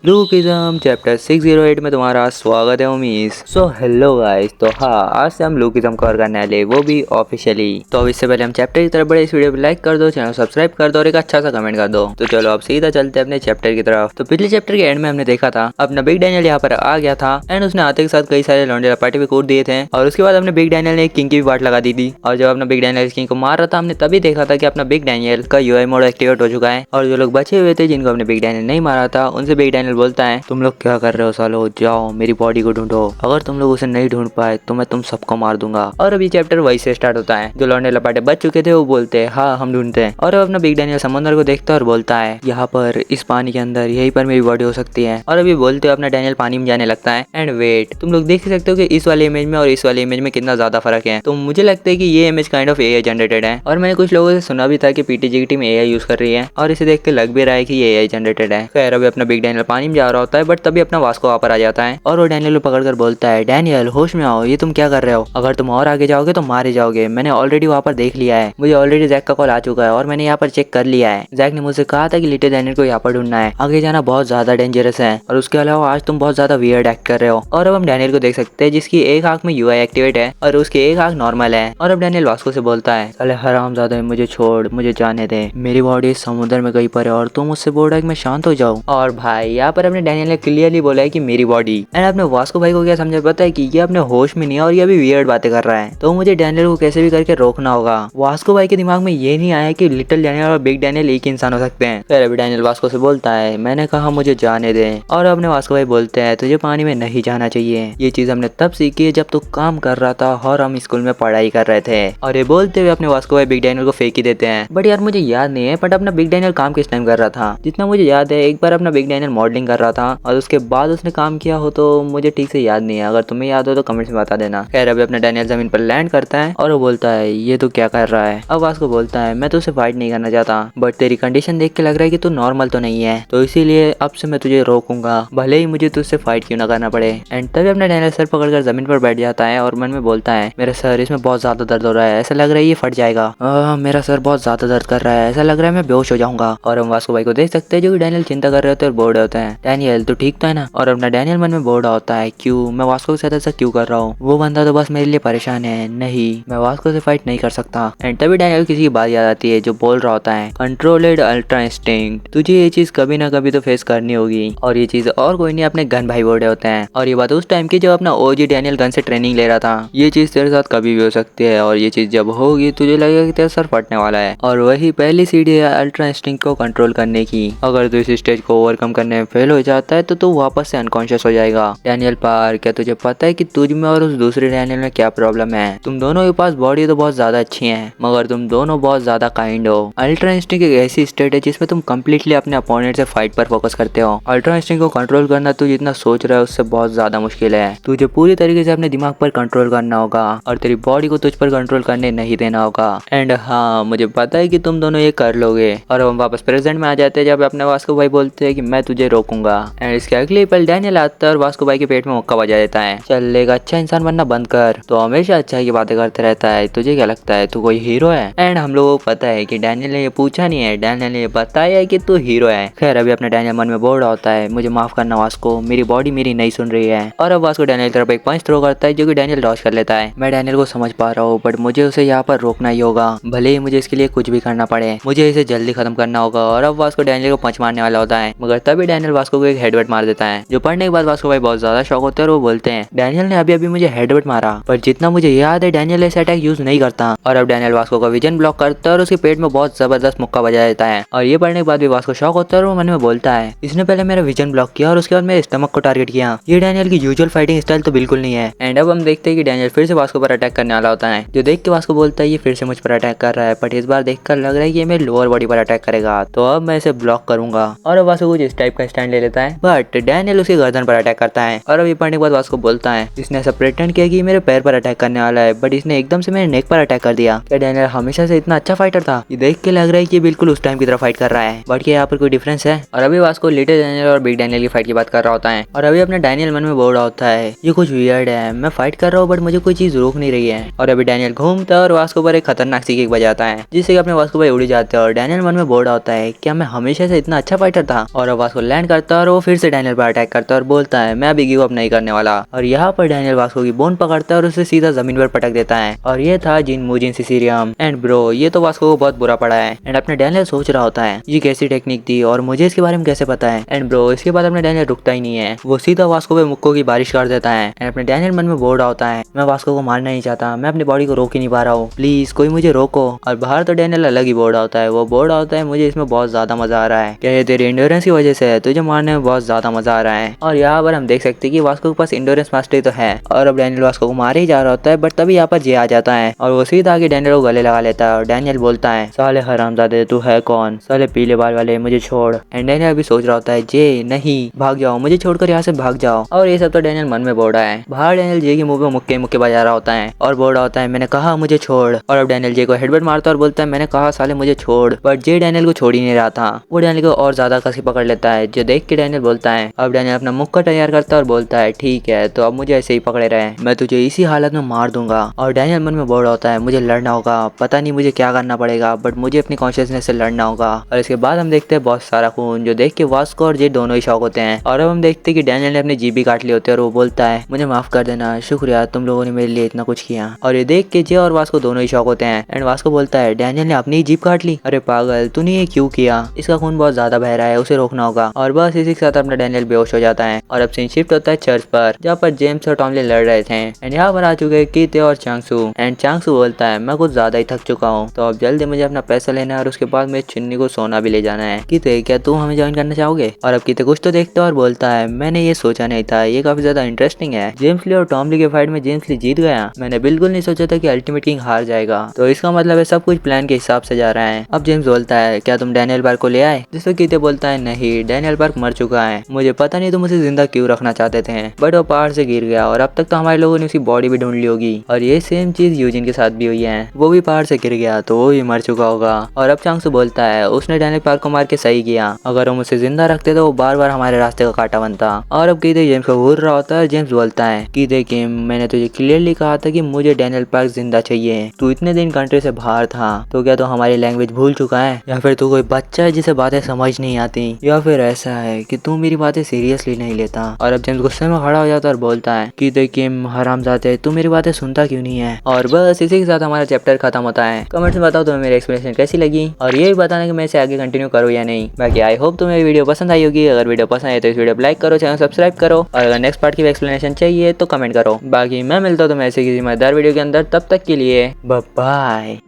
लूकिज्म chapter 608 में तुम्हारा स्वागत है उमीस। सो हेलो गाइस, तो हाँ आज से हम लूकिज्म कवर करने वाले, वो भी ऑफिशियली। तो अब इससे पहले हम चैप्टर की तरफ बढ़े, इस वीडियो को लाइक कर दो, चैनल सब्सक्राइब कर दो और एक अच्छा सा कमेंट कर दो। तो चलो अब सीधा चलते हैं अपने चैप्टर की तरफ। तो पिछले चैप्टर के एंड में हमने देखा था अपना बिग डैनियल यहाँ पर आ गया था एंड उसने आते के साथ कई सारे लौंडे लपाटे भी कूद दिए थे और उसके बाद अपने बिग डैनियल ने किंग की भी वाट लगा दी थी। और जब अपना बिग डैनियल किंग को मार रहा था, हमने तभी देखा था कि अपना बिग डैनियल का यूआई मोड एक्टिवेट हो चुका है और जो लोग बचे हुए थे जिनको अपने बिग डैनियल नहीं मारा था, उनसे बिग डैनियल बोलता है तुम लोग क्या कर रहे हो सालो, जाओ मेरी बॉडी को ढूंढो, अगर तुम लोग उसे नहीं ढूंढ पाए तो मैं तुम सबको मार दूंगा। और अभी चैप्टर वही से स्टार्ट होता है। जो लौंडे लपाटे बच चुके थे वो बोलते हैं हाँ हम ढूंढते हैं। और अब अपना बिग डैनियल समंदर को देखता है और बोलता है यहाँ पर इस पानी के अंदर यहीं पर मेरी बॉडी हो सकती है। और अभी बोलते हुए अपना डैनियल पानी में जाने लगता है। एंड वेट, तुम लोग देख सकते हो कि इस वाले इमेज में और इस वाले इमेज में कितना ज्यादा फर्क है। तो मुझे लगता है कि ये image kind of AI generated है। और मैंने कुछ लोगों से सुना भी था कि पीटीजी की टीम एआई यूज कर रही है और इसे देख के लग भी रहा है कि ये एआई जनरेटेड है। खैर अभी अपना बिग डैनियल पानी में जा रहा होता है, बट तभी अपना वास्को वहाँ पर आ जाता है और वो डैनियल को पकड़कर बोलता है डैनियल होश में आओ, ये तुम क्या कर रहे हो, अगर तुम और आगे जाओगे तो मारे जाओगे, मैंने ऑलरेडी वहाँ पर देख लिया है, मुझे ऑलरेडी जैक का कॉल आ चुका है और मैंने यहाँ पर चेक कर लिया है। जैक ने मुझसे कहा था कि लिटिल डैनियल को यहाँ पर ढूंढना है, आगे जाना बहुत ज्यादा डेंजरस है और उसके अलावा आज तुम बहुत ज्यादा वियर्ड एक्ट कर रहे हो। और अब हम डैनियल को देख सकते हैं जिसकी एक आंख में यूआई एक्टिवेट है और उसकी एक आंख नॉर्मल है। और अब डैनियल वास्को से बोलता है साले हरामजादे, मुझे छोड़, मुझे जाने दे, मेरी बॉडी समुद्र में कहीं पर है और तुम मुझसे बोल रहा है कि मैं शांत हो जाऊं। और भाई यहाँ पर अपने डैनियल ने क्लियरली बोला है कि मेरी बॉडी। एंड अपने वास्को भाई को क्या समझ पता है कि ये अपने होश में नहीं है और ये अभी वियर्ड बातें कर रहा है, तो मुझे डैनियल को कैसे भी करके रोकना होगा। वास्को भाई के दिमाग में ये नहीं आया कि लिटिल डैनियल और बिग डैनियल एक इंसान हो सकते हैं। फिर अभी डैनियल वास्को से बोलता है मैंने कहा मुझे जाने दे। और अपने वास्को भाई बोलते हैं तुझे पानी में नहीं जाना चाहिए, ये चीज हमने तब सीखी है जब तू काम कर रहा था और हम स्कूल में पढ़ाई कर रहे थे। और ये बोलते हुए अपने वास्को भाई बिग डैनियल को फेंक ही देते हैं। बट यार मुझे याद नहीं है बट अपना बिग डैनियल काम किस टाइम कर रहा था। जितना मुझे याद है एक बार अपना बिग डैनियल मॉडलिंग कर रहा था और उसके बाद उसने काम किया हो, तो मुझे ठीक से याद नहीं है, अगर तुम्हें याद हो तो कमेंट्स में बता देना। खैर अभी अपना डैनियल जमीन पर लैंड करता है और वो बोलता है ये तो क्या कर रहा है। अब वास्को बोलता है मैं तुझसे फाइट नहीं करना चाहता, बट तेरी कंडीशन देख के लग रहा है कि तू नॉर्मल तो नहीं है, तो इसीलिए अब से मैं तुझे रोकूंगा, भले ही मुझे तुझसे फाइट क्यों ना करना पड़े। एंड तभी अपना डैनियल सर पकड़कर जमीन पर बैठ जाता है और मन में बोलता है मेरा सर, इसमें बहुत ज्यादा दर्द हो रहा है, ऐसा लग रहा है ये फट जाएगा, मेरा सर बहुत ज्यादा दर्द कर रहा है, ऐसा लग रहा है मैं बेहोश हो जाऊंगा। और हम वास्को भाई को देख सकते हैं जो कि डैनियल चिंता कर रहे होते हैं और बोर्ड होते हैं। डैनियल तो ठीक तो है ना। और अपना डैनियल मन में बोर्ड होता है क्यों, मैं वास्को के साथ ऐसा क्यों कर रहा हूँ, वो बंदा तो बस मेरे लिए परेशान है, नहीं मैं वास्को से फाइट नहीं कर सकता। एंड तभी डैनियल किसी की बात याद आती है जो बोल रहा होता है कंट्रोल्ड अल्ट्रा इंस्टिंक्ट, तुझे ये चीज कभी ना कभी तो फेस करनी होगी और ये चीज और कोई नहीं अपने गन भाई बोर्डे होते हैं। और ये बात उस टाइम की जब अपना ओजी डैनियल गन से ट्रेनिंग ले रहा था। ये चीज तेरे साथ कभी भी हो सकती है और ये चीज जब होगी तुझे लगेगा कि तेरा सर फटने वाला है। और वही पहली सीढ़ी है अल्ट्रा इंस्टिंक्ट को कंट्रोल करने की, अगर तू इस स्टेज को ओवरकम करने में फेल हो जाता है तो तू वापस से अनकॉन्शियस हो जाएगा। डैनियल पार, क्या तुझे पता है कि तुझ में और उस दूसरे डैनियल में क्या प्रॉब्लम है, तुम दोनों के पास बॉडी तो बहुत ज्यादा अच्छी है मगर तुम दोनों बहुत ज्यादा काइंड हो। अल्ट्रा इंस्टिंक्ट एक ऐसी स्टेट है जिसमें तुम कम्प्लीटली अपने अपोनेंट से फाइट पर फोकस करते हो। अल्ट्रा इंस्टिंक्ट को कंट्रोल करना तू जितना सोच रहा है उससे बहुत ज्यादा मुश्किल है, तुझे पूरी तरीके से अपने दिमाग पर कंट्रोल करना होगा और तेरी बॉडी को तुझ पर कंट्रोल करने नहीं देना होगा। एंड हाँ मुझे पता है कि तुम दोनों ये कर लोगे। और हम वापस प्रेजेंट में आ जाते हैं जब अपने वास्को भाई बोलते हैं कि मैं तुझे रोकूंगा। एंड इसके अगले पल डैनियल आता है और वास्को भाई के पेट में मुक्का बजा देता है, चल एक अच्छा इंसान बनना बंद कर, तो हमेशा अच्छाई की बातें करते रहता है, तुझे क्या लगता है तू कोई हीरो है। एंड हम लोगों को पता है कि डैनियल ने ये पूछा नहीं है, डैनियल ने ये बताया है कि तू हीरो है। खैर अभी अपने डैनियल मन में बोल रहा होता है मुझे माफ करना वास्को, मेरी बॉडी मेरी नहीं सुन रही है। और अब वास्को डैनियल की तरफ एक पंच थ्रो करता है जो कि डैनियल डॉज कर लेता है। मैं डैनियल को समझ पा रहा हूँ बट मुझे उसे यहाँ पर रोकना ही होगा, भले ही मुझे इसके लिए कुछ भी करना पड़े, मुझे इसे जल्दी खत्म करना होगा। और अब वास्को डैनियल को पंच मारने वाला होता है मगर तभी डैनियल वास्को को एक हेडबट मार देता है, जो पढ़ने के बाद वास्को भाई बहुत ज्यादा शौक होते हैं और वो बोलते हैं डैनियल ने अभी अभी मुझे हेडबट मारा, पर जितना मुझे याद है डैनियल ऐसे अटैक यूज नहीं करता। और अब डैनियल वास्को का विजन ब्लॉक करता है और उसके पेट में बहुत जबरदस्त मुक्का बजा देता है। और ये पढ़ने के बाद भी वास्को शौक होता है और वो मन में बोलता है इसने पहले मेरा विजन ब्लॉक किया और उसके बाद मेरे स्टमक को टारगेट किया, ये डैनियल की यूजुअल फाइटिंग स्टाइल तो बिल्कुल नहीं है। एंड अब हम देखते हैं कि डैनियल फिर से वास्को पर अटैक करने वाला होता है, जो देख के वास्को बोलता है ये फिर से मुझ पर अटैक कर रहा है, बट इस बार देखकर लग रहा है कि ये मेरे लोअर बॉडी पर अटैक करेगा, तो अब मैं इसे ब्लॉक करूंगा। और अब वास्को कुछ इस टाइप का स्टैंड ले लेता है बट डैनियल उसकी गर्दन पर अटैक करता है। और अब ये पढ़ने के बाद वास्को बोलता है इसने ऐसा प्रेटेंड किया कि मेरे पैर पर अटैक करने वाला है बट इसने एकदम से मेरे नेक पर अटैक कर दिया, क्या डैनियल हमेशा से इतना अच्छा फाइटर था। ये देख के लग रहा है कि बिल्कुल उस टाइम की तरह फाइट कर रहा है, बट क्या यहाँ पर कोई डिफरेंस है। और अभी वास्को लिटिल डैनियल और बिग डैनियल की फाइट की बात कर रहा होता है और अभी अपने डैनियल मन में बोल रहा होता है ये कुछ वियर्ड है, मैं फाइट कर रहा हूँ बट मुझे कोई चीज रोक नहीं रही है। और अभी डैनियल घूमता है और वास्को पर एक खतरनाक सी किक बजाता है जिससे कि अपने वास्को भाई उड़ जाते हैं और डैनियल मन में बोल रहा होता है क्या मैं हमेशा से इतना अच्छा फाइटर था। और अब वास्को लैंड करता है और वो फिर से डैनियल पर अटैक करता है और बोलता है मैं अभी गिव अप नहीं करने वाला। और यहाँ पर डैनियल वास्को की बोन पकड़ता है और उसे सीधा जमीन पर पटक देता है। और ये था जिन मुजिन सिसिरियम। एंड ब्रो ये तो वास्को को बहुत बुरा पड़ा है। एंड अपने डैनियल सोच रहा होता है ये कैसी टेक्निक थी और मुझे इसके बारे में कैसे पता है। एंड ब्रो इसके बाद अपने डैनियल रुकता ही नहीं है, वो सीधा वास्को पे मुक्कों की बारिश कर देता है। एंड अपने डैनियल मन में बोल रहा होता है मैं वास्को को मारना नहीं चाहता, मैं अपनी बॉडी को रोक ही नहीं पा रहा हूँ, प्लीज कोई मुझे रोको। और बाहर तो डैनियल अलग ही बोल रहा होता है, वो बोल रहा होता है मुझे इसमें बहुत ज्यादा मजा आ रहा है, क्या ये तेरी इंडोरेंस की वजह से है, तुझे मारने में बहुत ज्यादा मजा आ रहा है। और यहाँ पर हम देख सकते हैं कि वास्को के पास इंडोरेंस मास्टरी तो है और अब डैनियल वास्को को मारे ही जा रहा होता है। बट तभी यहाँ पर जे आ जाता है और वो सीधा आके डैनियल को गले लगा लेता है। और डैनियल बोलता है साले हरामजादे तू है कौन, साले पीले बाल वाले मुझे छोड़। एंड डैनियल अभी सोच रहा होता है जे नहीं भाग जाओ, मुझे छोड़कर यहाँ से भाग जाओ। और ये सब तो डैनियल मन में बोल रहा है। बाहर डैनियल जे के मुंह पे मुक्के मुक्के बजा रहा होता है और बोल रहा होता है मैंने कहा मुझे छोड़। और अब डैनियल जे को हेडबट मारता है और बोलता है मैंने कहा साले मुझे छोड़। बट जे डैनियल को छोड़ ही नहीं रहा था, वो डैनियल को और ज्यादा कसी पकड़ लेता है, जो देख के डैनियल बोलता है अब डैनियल अपना मुक्का तैयार करता है और बोलता है ठीक है तो अब मुझे ऐसे ही पकड़े रहे, मैं तुझे इसी हालत में मार दूंगा। और डैनियल मन में बोल रहा होता है मुझे लड़ना होगा, पता नहीं मुझे क्या करना पड़ेगा बट मुझे अपनी कॉन्शियसनेस से लड़ना होगा। और इसके बाद हम देखते हैं बहुत सारा खून, जो देख के वास्को और जे दोनों ही शॉक होते हैं। और अब हम देखते हैं कि डैनियल ने अपनी जीभ भी काट ली होती है और वो बोलता है मुझे माफ कर देना, शुक्रिया तुम लोगों ने मेरे लिए इतना कुछ किया। और ये देख के जे और वास्को दोनों ही शॉक होते हैं। एंड वास्को बोलता है डैनियल ने अपनी जीभ काट ली, अरे पागल तूने ये क्यों किया, इसका खून बहुत ज्यादा बह रहा है, उसे रोकना होगा। और बस इसी के साथ अपना डैनियल बेहोश हो जाता है। और अब सीन शिफ्ट होता है चर्च पर, जहाँ पर जेम्स और टॉमली लड़ रहे थे। एंड यहाँ पर आ चुके हैं कीते और चांगसू। एंड चांगसू बोलता है मैं कुछ ज्यादा ही थक चुका हूँ, तो अब जल्दी मुझे अपना पैसा लेना है और उसके बाद मेरी चिन्नी को सोना भी ले जाना है। कीते क्या तू हमें ज्वाइन करना चाहोगे? और अब कीते कुछ तो देखते और बोलता है मैंने ये सोचा नहीं था, ये काफी ज्यादा इंटरेस्टिंग है। जेम्स ली और टॉमली के फाइट में जेम्स ली जीत गया, मैंने बिल्कुल नहीं सोचा था कि अल्टीमेट किंग हार जाएगा, तो इसका मतलब है सब कुछ प्लान के हिसाब से जा रहा है। अब जेम्स बोलता है क्या तुम डैनियल पार्क को ले आए? जिससे कीते बोलता है नहीं, डैनियल पार्क मर चुका है, मुझे पता नहीं तुम उसे जिंदा क्यों रखना चाहते थे, बट वो पहाड़ से गिर गया और अब तक तो हमारे लोगों ने उसकी बॉडी भी ढूंढ ली होगी। और ये सेम चीज यूजिन के साथ भी हुई है, वो भी पहाड़ से गिर गया तो वो भी मर चुका होगा। और अब चांगसू बोलता है उसने डैनियल पार्क को मार के सही किया, अगर हम उसे जिंदा रखते तो वो बार बार हमारे रास्ते का कांटा बनता। और अब कीते जेम्स को घूर रहा होता है। जेम्स बोलता है कीते कि मैंने तुझे क्लियरली कहा था कि मुझे डैनियल पार्क जिंदा चाहिए, तू इतने दिन कंट्री से बाहर था तो क्या तू हमारी लैंग्वेज भूल चुका है, या फिर तू कोई बच्चा है जिसे बातें समझ नहीं आती, या फिर ऐसा है कि तू मेरी बातें सीरियसली नहीं लेता। और अब जेम्स गुस्से में खड़ा हो जाता है और बोलता है कीते कि हरामजादे तू मेरी बातें सुनता क्यों नहीं है। और बस इसी के साथ हमारा चैप्टर खत्म होता है। कमेंट्स में बताओ तुम्हें मेरी एक्सप्लेनेशन कैसी लगी और ये भी बताना कि मैं इसे आगे कंटिन्यू करूँ या नहीं। बाकी आई होप तुम्हें वीडियो पसंद आई होगी। अगर वीडियो पसंद आए तो इस वीडियो को लाइक करो, चैनल सब्सक्राइब करो और अगर नेक्स्ट पार्ट की एक्सप्लेनेशन चाहिए तो कमेंट करो। बाकी मैं मिलता हूँ तुम्हें ऐसे किसी मजेदार वीडियो के अंदर, तब तक के लिए बाय बाय।